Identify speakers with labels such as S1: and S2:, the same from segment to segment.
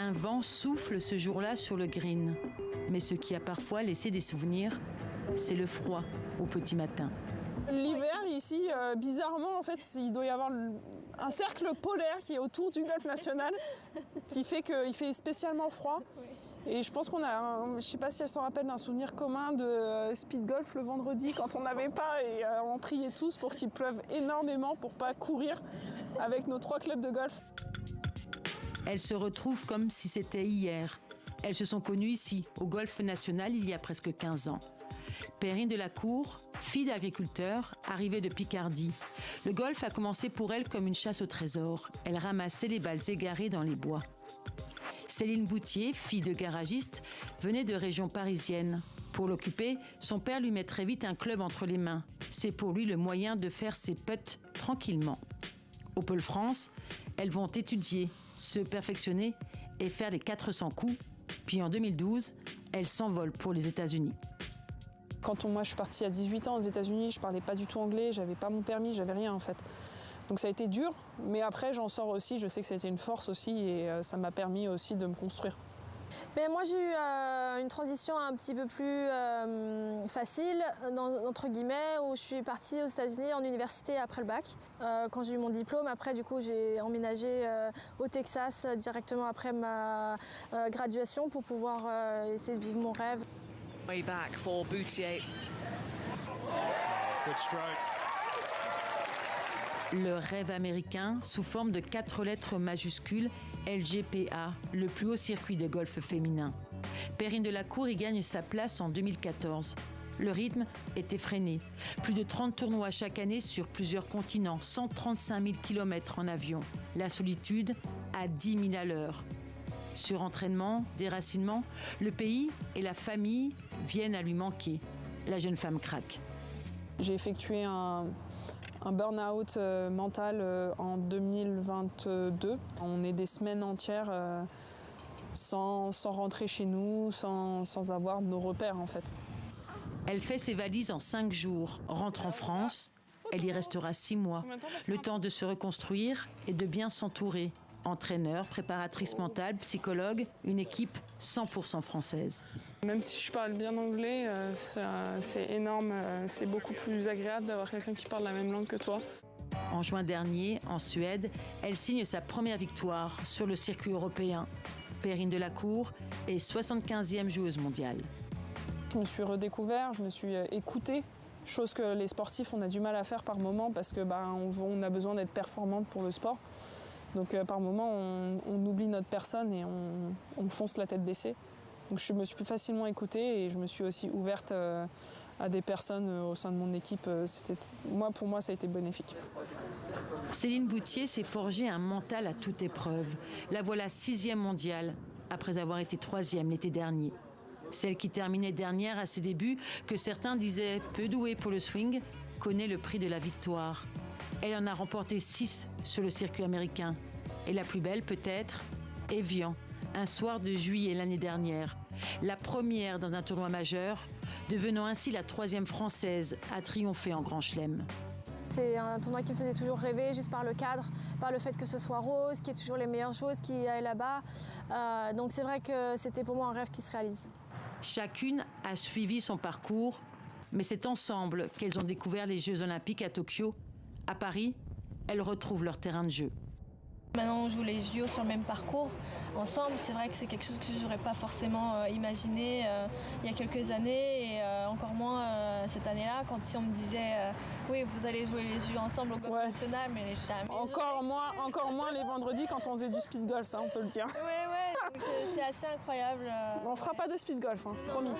S1: Un vent souffle ce jour-là sur le green. Mais ce qui a parfois laissé des souvenirs, c'est le froid au petit matin.
S2: L'hiver ici, bizarrement en fait, il doit y avoir un cercle polaire qui est autour du golfe national qui fait qu'il fait spécialement froid. Et je pense qu'on a, je ne sais pas si elle s'en rappelle d'un souvenir commun de speed golf le vendredi quand on n'avait pas et on priait tous pour qu'il pleuve énormément pour ne pas courir avec nos 3 clubs de golf.
S1: Elles se retrouvent comme si c'était hier. Elles se sont connues ici, au golfe national, il y a presque 15 ans. Perrine Delacour, fille d'agriculteur, arrivée de Picardie. Le golf a commencé pour elle comme une chasse au trésor. Elle ramassait les balles égarées dans les bois. Céline Boutier, fille de garagiste, venait de région parisienne. Pour l'occuper, son père lui met très vite un club entre les mains. C'est pour lui le moyen de faire ses putts tranquillement. Au Pôle France, elles vont étudier, se perfectionner et faire les 400 coups. Puis en 2012, elles s'envolent pour les États-Unis.
S2: Quand moi je suis partie à 18 ans aux États-Unis, je parlais pas du tout anglais, j'avais pas mon permis, j'avais rien en fait. Donc ça a été dur, mais après j'en sors aussi, je sais que ça a été une force aussi et ça m'a permis aussi de me construire.
S3: Mais moi j'ai eu une transition un petit peu plus facile, entre guillemets, où je suis partie aux États-Unis en université après le bac. Quand j'ai eu mon diplôme, après du coup j'ai emménagé au Texas directement après ma graduation pour pouvoir essayer de vivre mon rêve.
S4: Way back for Boutier. Good stroke.
S1: Le rêve américain, sous forme de 4 lettres majuscules, LGPA, le plus haut circuit de golf féminin. Perrine Delacour y gagne sa place en 2014. Le rythme est effréné. Plus de 30 tournois chaque année sur plusieurs continents, 135 000 km en avion. La solitude à 10 000 à l'heure. Surentraînement, déracinement, le pays et la famille viennent à lui manquer. La jeune femme craque.
S2: J'ai effectué un burn-out mental en 2022. On est des semaines entières sans rentrer chez nous, sans avoir nos repères en fait.
S1: Elle fait ses valises en 5 jours, rentre en France. Elle y restera 6 mois, le temps de se reconstruire et de bien s'entourer. Entraîneur, préparatrice mentale, psychologue, une équipe 100% française.
S2: Même si je parle bien anglais, c'est énorme, c'est beaucoup plus agréable d'avoir quelqu'un qui parle la même langue que toi.
S1: En juin dernier, en Suède, elle signe sa première victoire sur le circuit européen. Perrine Delacour est 75e joueuse mondiale.
S2: Je me suis redécouvert, je me suis écoutée, chose que les sportifs on a du mal à faire par moment parce que on a besoin d'être performante pour le sport. Donc par moment, on oublie notre personne et on fonce la tête baissée. Donc je me suis plus facilement écoutée et je me suis aussi ouverte à des personnes au sein de mon équipe. Pour moi, ça a été bénéfique.
S1: Céline Boutier s'est forgé un mental à toute épreuve. La voilà 6e mondiale, après avoir été 3e l'été dernier. Celle qui terminait dernière à ses débuts, que certains disaient peu douée pour le swing, connaît le prix de la victoire. Elle en a remporté 6 sur le circuit américain. Et la plus belle peut-être, Evian, un soir de juillet l'année dernière. La première dans un tournoi majeur, devenant ainsi la 3e française à triompher en Grand Chelem.
S3: C'est un tournoi qui me faisait toujours rêver, juste par le cadre, par le fait que ce soit rose, qu'il y ait toujours les meilleures choses qui aillent là-bas. Donc c'est vrai que c'était pour moi un rêve qui se réalise.
S1: Chacune a suivi son parcours, mais c'est ensemble qu'elles ont découvert les Jeux Olympiques à Tokyo. À Paris, elles retrouvent leur terrain de jeu.
S3: Maintenant, on joue les JO sur le même parcours ensemble. C'est vrai que c'est quelque chose que je n'aurais pas forcément imaginé il y a quelques années et encore moins cette année-là, quand si on me disait oui, vous allez jouer les JO ensemble au golf national, mais jamais.
S2: Encore moins les vendredis quand on faisait du speed golf, ça on peut le dire.
S3: Oui, c'est assez incroyable.
S2: On fera pas de speed golf, promis.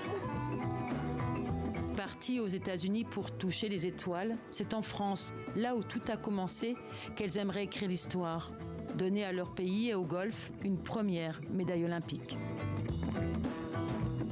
S1: Parties aux États-Unis pour toucher les étoiles, c'est en France, là où tout a commencé, qu'elles aimeraient écrire l'histoire, donner à leur pays et au golf une première médaille olympique.